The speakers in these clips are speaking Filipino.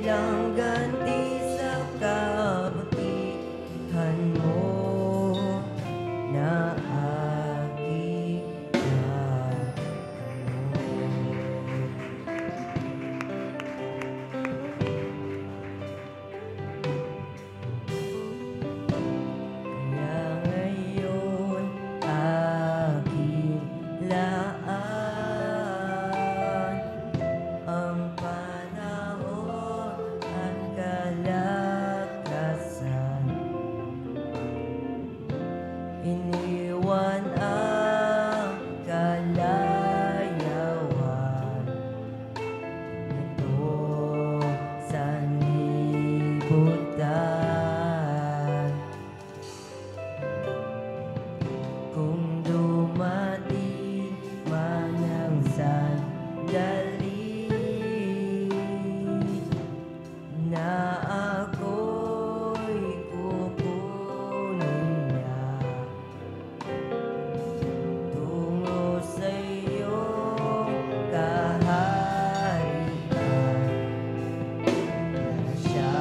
bilang ganti sa kabutihan mo na aking kaya ngayon aking laan ang panahon at kalakasan. Iniwan ang kalayawan ito sa libutan. Kung dumating man ang sandali na ako'y kukunin niya tungo sa iyong kaharian na siya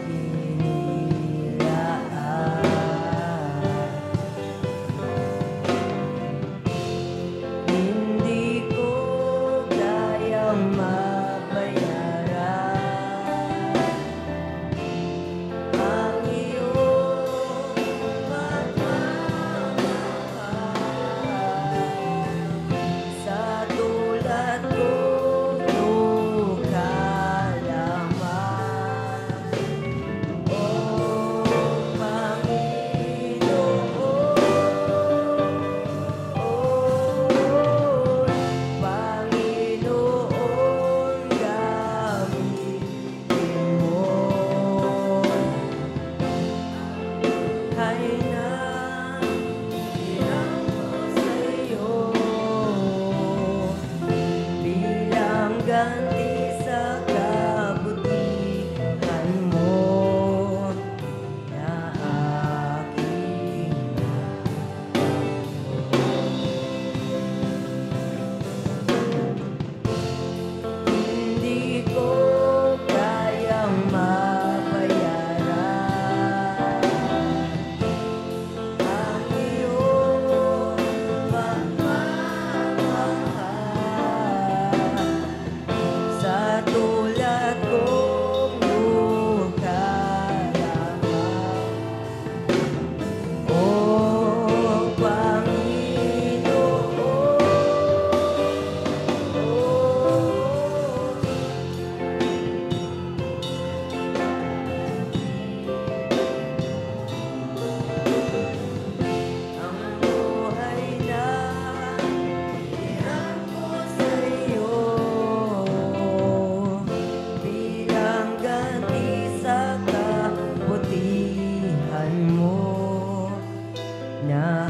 inilaan. Hindi ko kayang mabayaran ang iyong pagmamahal sa tulad kong lukha lamang. O Panginoon, gamitin mo ay nanghiram ko sa iyo bilang ganti sa kabutihan mo na aking hindi ko kayang mabayaran ang iyong pagmamahal sa tulad kong lukha lamang. O ang buhay na hiram ko sa iyo bilang ganti sa kabutihan mo na